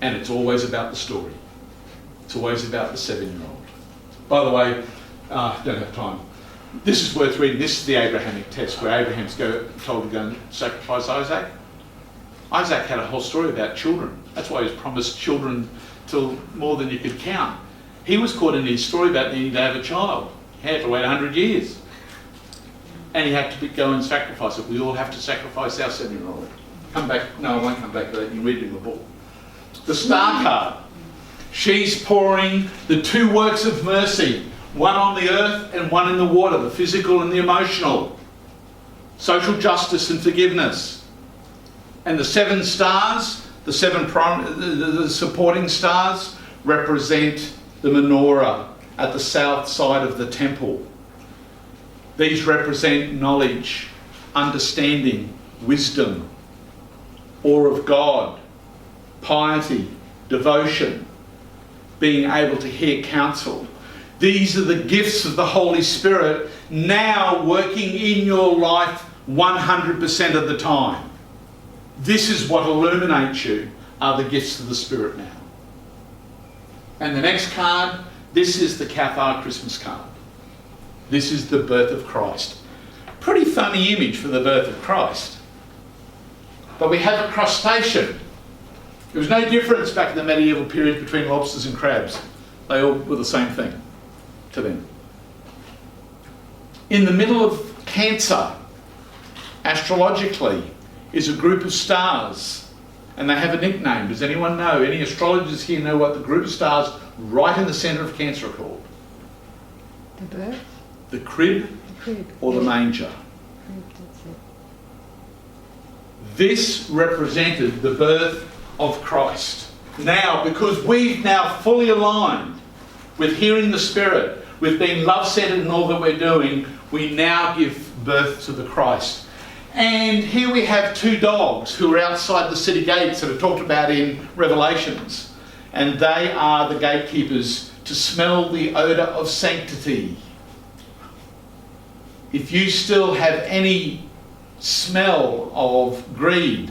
And it's always about the story. It's always about the 7-year-old. By the way, don't have time. This is worth reading. This is the Abrahamic test where Abraham's told to go and sacrifice Isaac. Isaac had a whole story about children. That's why he was promised children till more than you could count. He was caught in his story about needing to have a child. He had to wait 100 years. And he had to go and sacrifice it. We all have to sacrifice our 7-year-old. Come back. No, I won't come back to that. You read it in the book. The star card. She's pouring the 2 works of mercy. One on the earth and one in the water. The physical and the emotional. Social justice and forgiveness. And the 7 stars, the supporting stars, represent the menorah at the south side of the temple. These represent knowledge, understanding, wisdom, awe of God, piety, devotion, being able to hear counsel. These are the gifts of the Holy Spirit now working in your life 100% of the time. This is what illuminates you, are the gifts of the Spirit now. And the next card, this is the Cathar Christmas card. This is the birth of Christ. Pretty funny image for the birth of Christ. But we have a crustacean. There was no difference back in the medieval period between lobsters and crabs. They all were the same thing to them. In the middle of Cancer, astrologically, is a group of stars. And they have a nickname. Does anyone know? Any astrologers here know what the group of stars right in the centre of Cancer are called? The birth? The crib, or the manger. That's it. This represented the birth of Christ. Now, because we've now fully aligned with hearing the Spirit, with being love-centered in all that we're doing, we now give birth to the Christ. And here we have 2 dogs who are outside the city gates that are talked about in Revelations. And they are the gatekeepers to smell the odour of sanctity. If you still have any smell of greed,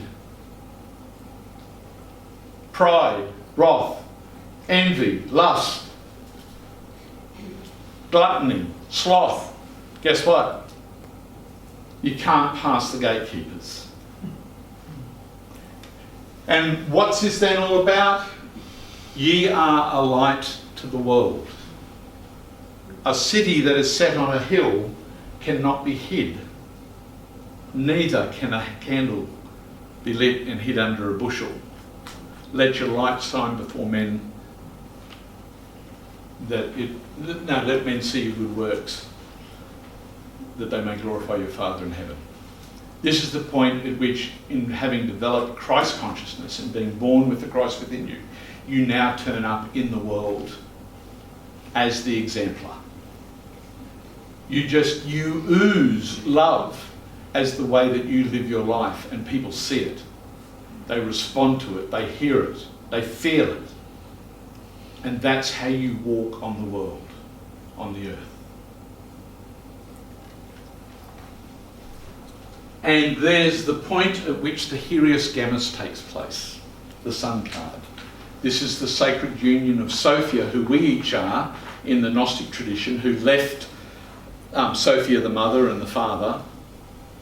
pride, wrath, envy, lust, gluttony, sloth, guess what? You can't pass the gatekeepers. And what's this then all about? Ye are a light to the world. A city that is set on a hill cannot be hid. Neither can a candle be lit and hid under a bushel. Let your light shine before men, let men see your good works, that they may glorify your Father in heaven. This is the point at which, in having developed Christ consciousness and being born with the Christ within you, you now turn up in the world as the exemplar. You ooze love as the way that you live your life, and people see it. They respond to it, they hear it, they feel it. And that's how you walk on the world, on the earth. And there's the point at which the Hieros Gammus takes place, the sun card. This is the sacred union of Sophia, who we each are in the Gnostic tradition, who left Sophia the mother and the father,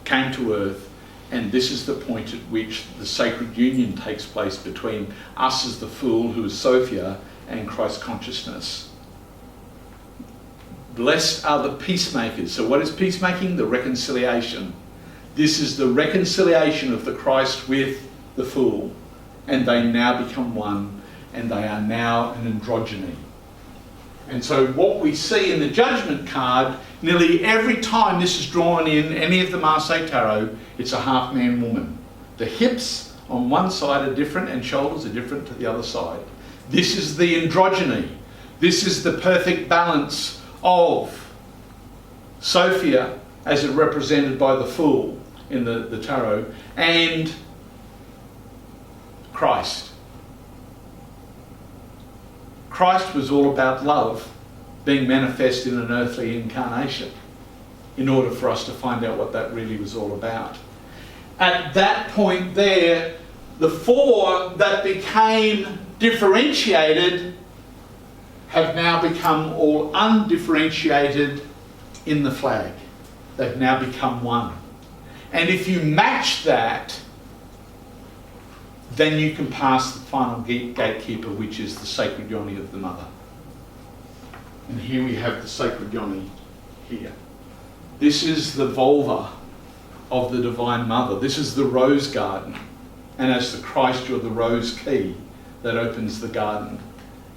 came to earth, and this is the point at which the sacred union takes place between us as the fool, who is Sophia, and Christ consciousness. Blessed are the peacemakers. So what is peacemaking? The reconciliation. This is the reconciliation of the Christ with the fool, and they now become one, and they are now an androgyny. And so what we see in the judgment card, nearly every time this is drawn in any of the Marseille Tarot, it's a half-man woman. The hips on one side are different and shoulders are different to the other side. This is the androgyny. This is the perfect balance of Sophia, as it represented by the fool in the tarot, and Christ. Christ was all about love being manifest in an earthly incarnation in order for us to find out what that really was all about. At that point there, the 4 that became differentiated have now become all undifferentiated in the flag. They've now become one. And if you match that, then you can pass the final gatekeeper, which is the sacred yoni of the mother. And here we have the sacred yoni here. This is the vulva of the Divine Mother. This is the rose garden. And as the Christ, you're the rose key that opens the garden.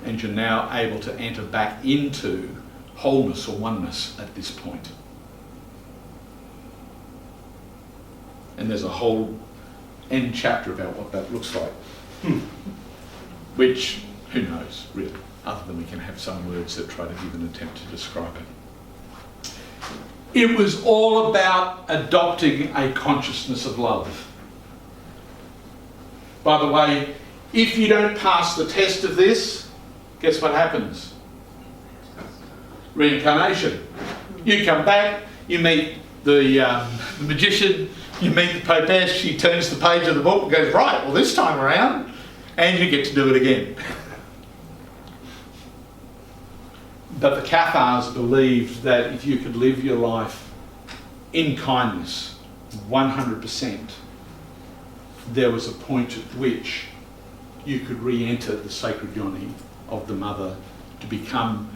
And you're now able to enter back into wholeness or oneness at this point. And there's a whole end chapter about what that looks like. Which, who knows, really, other than we can have some words that try to give an attempt to describe it. It was all about adopting a consciousness of love. By the way, if you don't pass the test of this, guess what happens? Reincarnation. You come back, you meet the magician, you meet the Popess, she turns the page of the book and goes, right, well this time around, and you get to do it again. But the Cathars believed that if you could live your life in kindness, 100%, there was a point at which you could re-enter the sacred yoni of the mother to become,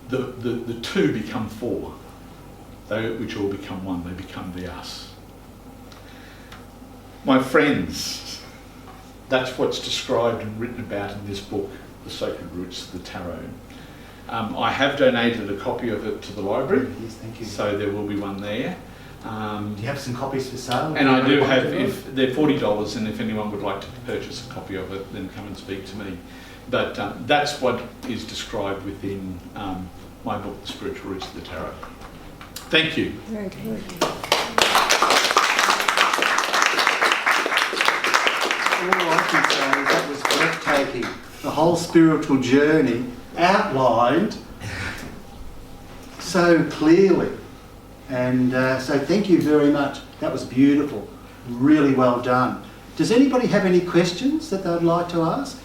the two become four, they, which all become one, they become the us. My friends, that's what's described and written about in this book, The Sacred Roots of the Tarot. I have donated a copy of it to the library. Yes, thank you. So there will be one there. Do you have some copies for sale? And I do have, if they're $40, and if anyone would like to purchase a copy of it, then come and speak to me. But that's what is described within my book, The Spiritual Roots of the Tarot. Thank you. Very good. All I can say is that was breathtaking. The whole spiritual journey outlined so clearly. And so thank you very much. That was beautiful. Really well done. Does anybody have any questions that they'd like to ask?